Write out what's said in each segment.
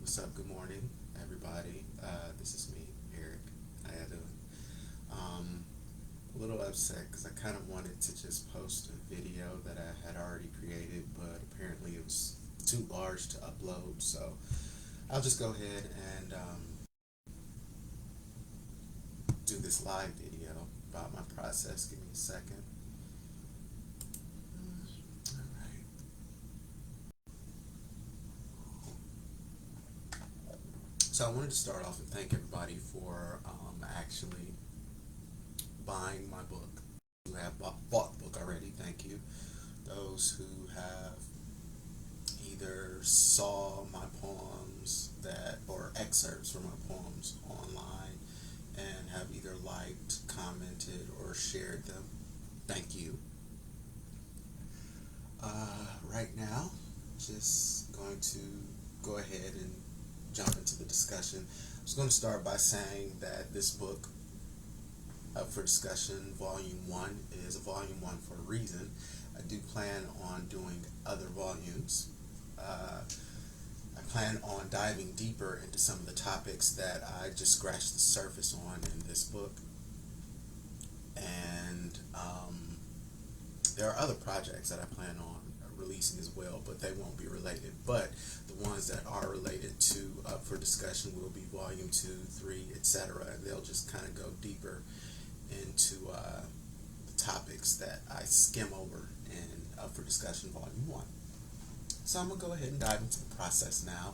What's up? Good morning, everybody. This is me, Eric. How you doing? Um, a little upset because I kind of wanted to just post a video that I had already created, but apparently it was too large to upload. So I'll just go ahead and do this live video about my process. Give me a second. All right. So I wanted to start off and thank everybody for actually buying my book. Who have bought the book already? Thank you. Those who have either saw my poems that or excerpts from my poems online and have either liked, commented, or shared them. Thank you. Right now, just going to go ahead and jump into the discussion. I'm just going to start by saying that this book up for discussion, volume one, is a volume one for a reason. I do plan on doing other volumes. Uh, I plan on diving deeper into some of the topics that I just scratched the surface on in this book. And there are other projects that I plan on releasing as well, but they won't be related. But the ones that are related to up for discussion will be volume two, three, etc. And they'll just kind of go deeper into the topics that I skim over in up for discussion volume one. So I'm gonna go ahead and dive into the process now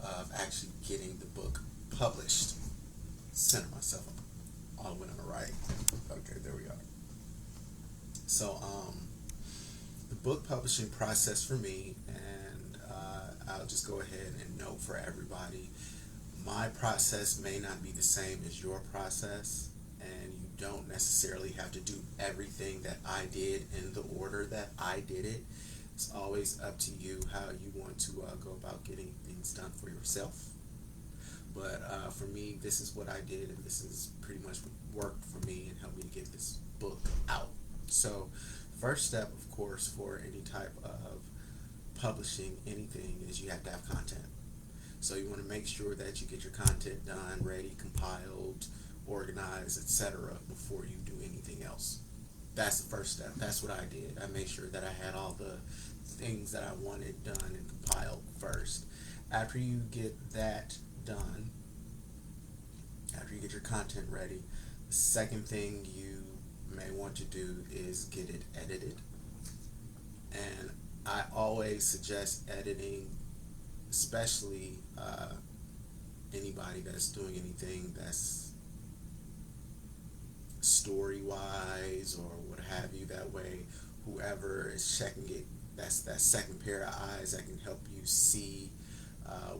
of actually getting the book published. Center myself all the way on the right. Okay, there we are. So the book publishing process for me, and I'll just go ahead and note for everybody, my process may not be the same as your process, and you don't necessarily have to do everything that I did in the order that I did it. It's always up to you how you want to go about getting things done for yourself. But for me, this is what I did, and this is pretty much what worked for me and helped me to get this book out. So, first step, of course, for any type of publishing anything is you have to have content. So you want to make sure that you get your content done, ready, compiled, organized, etc. before you do anything else. That's the first step. That's what I did. I made sure that I had all the things that I wanted done and compiled first. After you get that done, after you get your content ready, the second thing you may want to do is get it edited. And I always suggest editing, especially anybody that's doing anything that's story wise or what have you. That way, whoever is checking it, that's that second pair of eyes that can help you see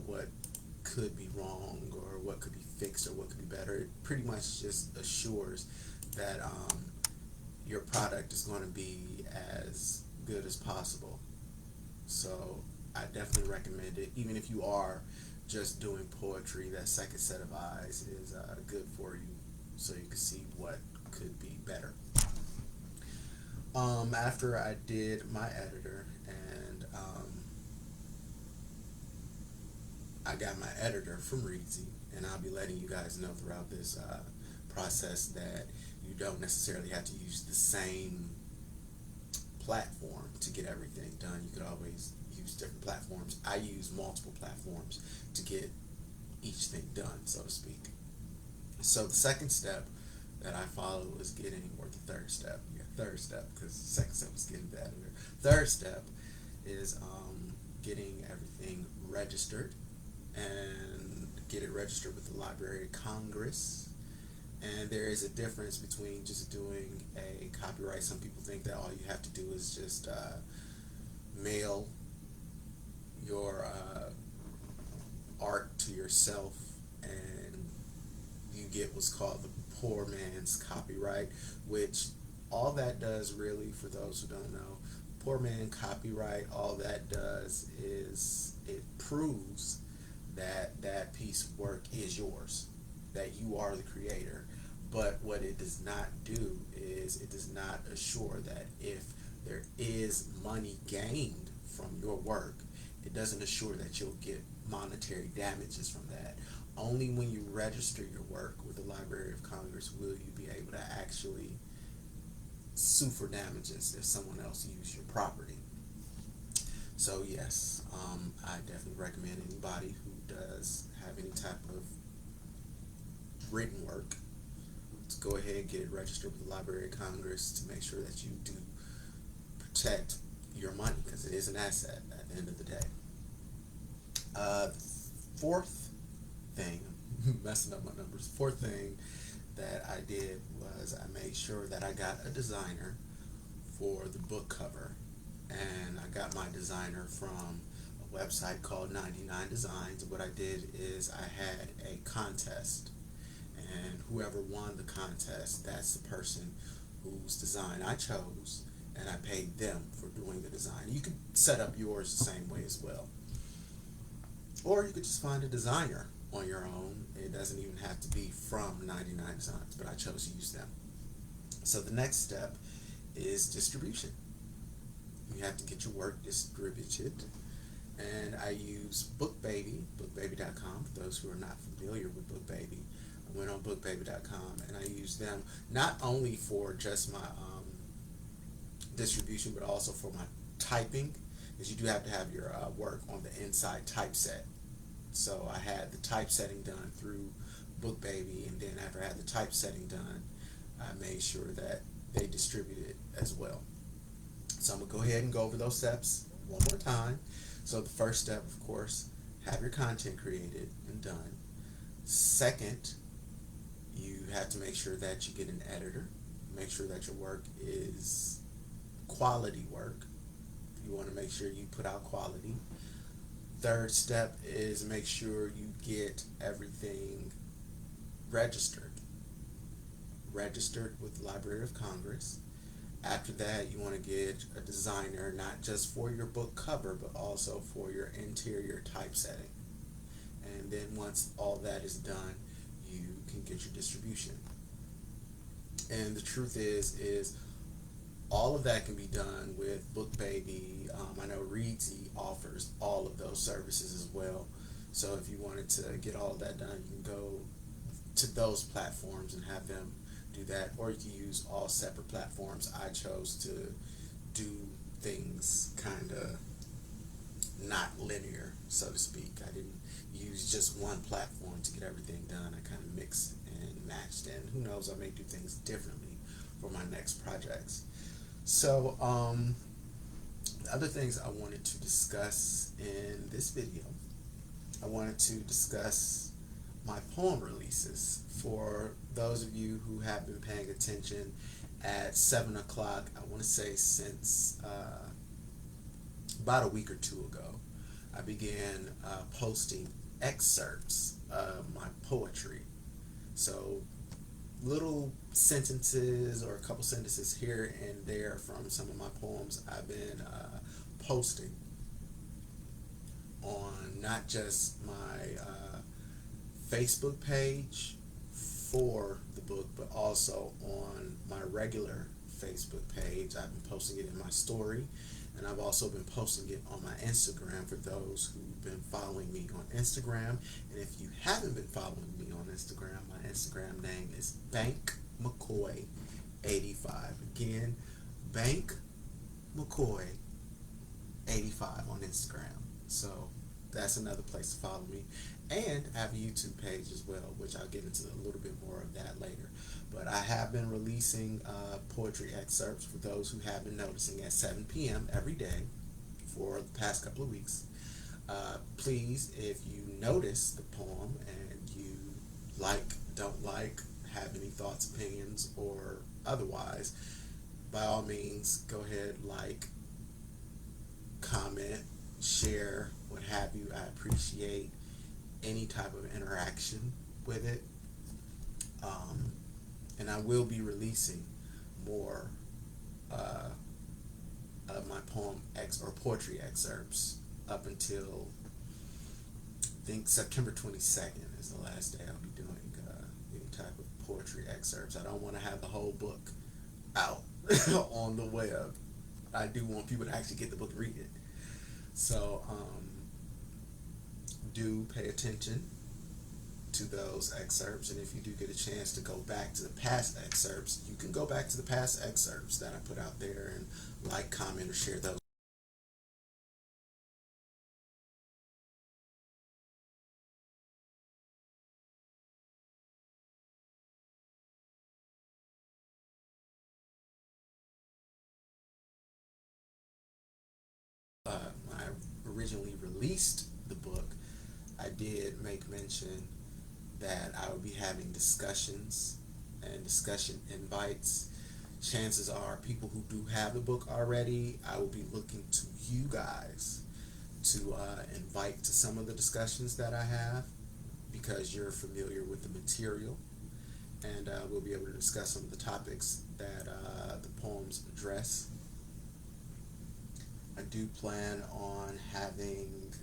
what could be wrong or what could be fixed or what could be better. It pretty much just assures that your product is going to be as good as possible. So I definitely recommend it. Even if you are just doing poetry, that second set of eyes is good for you, so you can see what could be better. After I did my editor and I got my editor from Reedsy, and I'll be letting you guys know throughout this process that you don't necessarily have to use the same platform to get everything done. You could always use different platforms. I use multiple platforms to get each thing done, so to speak. So the second step that I followed was getting, or the third step, third step, because the second step was getting the editor. Third step is getting everything registered and get it registered with the Library of Congress. And there is a difference between just doing a copyright. Some people think that all you have to do is just mail your art to yourself and you get what's called the poor man's copyright, which all that does, really, for those who don't know, poor man copyright, all that does is it proves that that piece of work is yours, that you are the creator. But what it does not do is it does not assure that if there is money gained from your work, it doesn't assure that you'll get monetary damages from that. Only when you register your work with the Library of Congress will you be able to actually sue for damages if someone else used your property. So yes, I definitely recommend anybody who does have any type of written work to go ahead and get it registered with the Library of Congress to make sure that you do protect your money, because it is an asset at the end of the day. Fourth thing, messing up my numbers, fourth thing that I did was I made sure that I got a designer for the book cover. And I got my designer from a website called 99 Designs. What I did is I had a contest, and whoever won the contest, that's the person whose design I chose, and I paid them for doing the design. You could set up yours the same way as well. Or you could just find a designer on your own. It doesn't even have to be from 99 Designs, but I chose to use them. So the next step is distribution. You have to get your work distributed, and I use BookBaby, bookbaby.com. For those who are not familiar with BookBaby, I went on bookbaby.com and I used them not only for just my distribution, but also for my typing, because you do have to have your work on the inside typeset. So I had the typesetting done through BookBaby, and then after I had the typesetting done, I made sure that they distributed it as well. So I'm going to go ahead and go over those steps one more time. So the first step, of course, have your content created and done. Second, you have to make sure that you get an editor. Make sure that your work is quality work. You want to make sure you put out quality. Third step is make sure you get everything registered. Registered with the Library of Congress. After that, you want to get a designer, not just for your book cover, but also for your interior typesetting. And then once all that is done, you can get your distribution. And the truth is all of that can be done with BookBaby. I know Reedsy offers all of those services as well. So if you wanted to get all of that done, you can go to those platforms and have them do that, or you can use all separate platforms. I chose to do things kind of not linear, so to speak. I didn't use just one platform to get everything done. I kind of mixed and matched, and who knows, I may do things differently for my next projects. So the other things I wanted to discuss in this video, I wanted to discuss my poem releases. For those of you who have been paying attention, at 7 o'clock, I want to say since about a week or two ago, I began posting excerpts of my poetry. So little sentences or a couple sentences here and there from some of my poems I've been posting on not just my Facebook page for the book, but also on my regular Facebook page. I've been posting it in my story, and I've also been posting it on my Instagram for those who've been following me on Instagram. And if you haven't been following me on Instagram, my Instagram name is Bank McCoy 85. Again, Bank McCoy 85 on Instagram. So that's another place to follow me. And I have a YouTube page as well, which I'll get into a little bit more of that later. But I have been releasing poetry excerpts, for those who have been noticing, at 7 p.m. every day for the past couple of weeks. Please, if you notice the poem and you like, don't like, have any thoughts, opinions, or otherwise, by all means, go ahead, like, comment, share, what have you. I appreciate any type of interaction with it. And I will be releasing more of my poem or poetry excerpts up until I think September 22nd is the last day I'll be doing any type of poetry excerpts. I don't want to have the whole book out on the web. I do want people to actually get the book, read it. So do pay attention to those excerpts, and if you do get a chance to go back to the past excerpts, you can go back to the past excerpts that I put out there and like, comment, or share those. When I originally released the book, I did make mention that I would be having discussions and discussion invites. Chances are, people who do have the book already, I will be looking to you guys to invite to some of the discussions that I have, because you're familiar with the material, and we'll be able to discuss some of the topics that the poems address. I do plan on having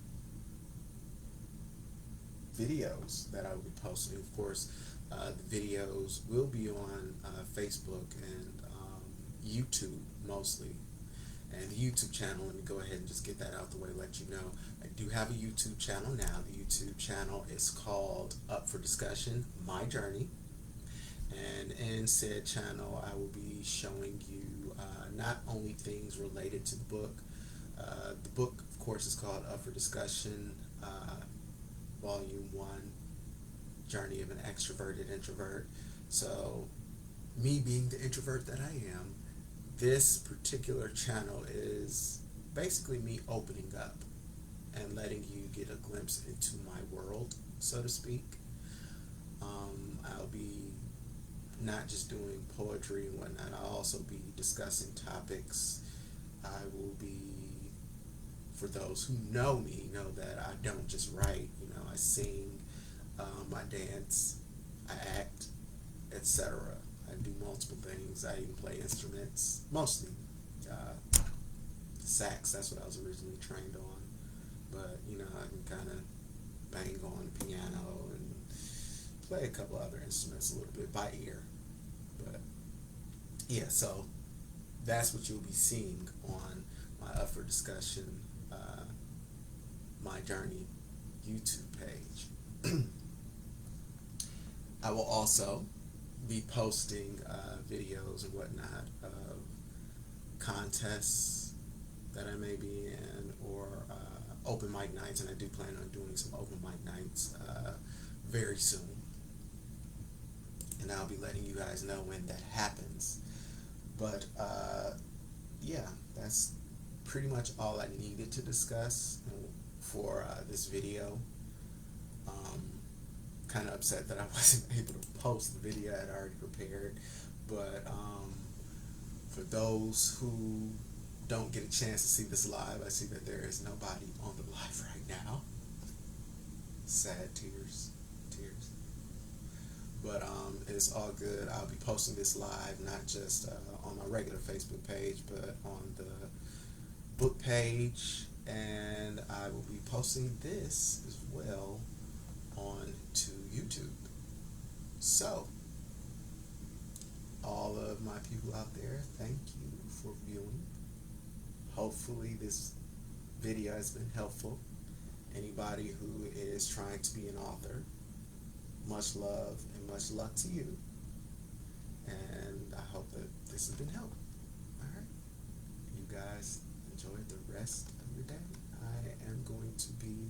videos that I will be posting. Of course, the videos will be on Facebook and YouTube mostly. And the YouTube channel, let me go ahead and just get that out the way, let you know. I do have a YouTube channel now. The YouTube channel is called Up for Discussion, My Journey. And in said channel, I will be showing you not only things related to the book, of course, is called Up for Discussion, Volume 1, Journey of an Extroverted Introvert. So, me being the introvert that I am, this particular channel is basically me opening up and letting you get a glimpse into my world, so to speak. I'll be not just doing poetry and whatnot, I'll also be discussing topics. I will be, for those who know me, know that I don't just write. I sing, I dance, I act, etc. I do multiple things. I even play instruments, mostly sax. That's what I was originally trained on. But I can kind of bang on piano and play a couple other instruments a little bit by ear. But yeah, so that's what you'll be seeing on my Up for Discussion, My Journey YouTube page. I will also be posting videos and whatnot of contests that I may be in, or open mic nights, and I do plan on doing some open mic nights very soon. And I'll be letting you guys know when that happens. But yeah, that's pretty much all I needed to discuss for this video. Kind of upset that I wasn't able to post the video I had already prepared, but for those who don't get a chance to see this live, I see that there is nobody on the live right now. Sad tears. But it's all good. I'll be posting this live, not just on my regular Facebook page, but on the book page, and I will be posting this as well on to YouTube. So, all of my people out there, thank you for viewing. Hopefully this video has been helpful. Anybody who is trying to be an author, much love and much luck to you. And I hope that this has been helpful. Alright. You guys enjoy the rest of your day. I am going to be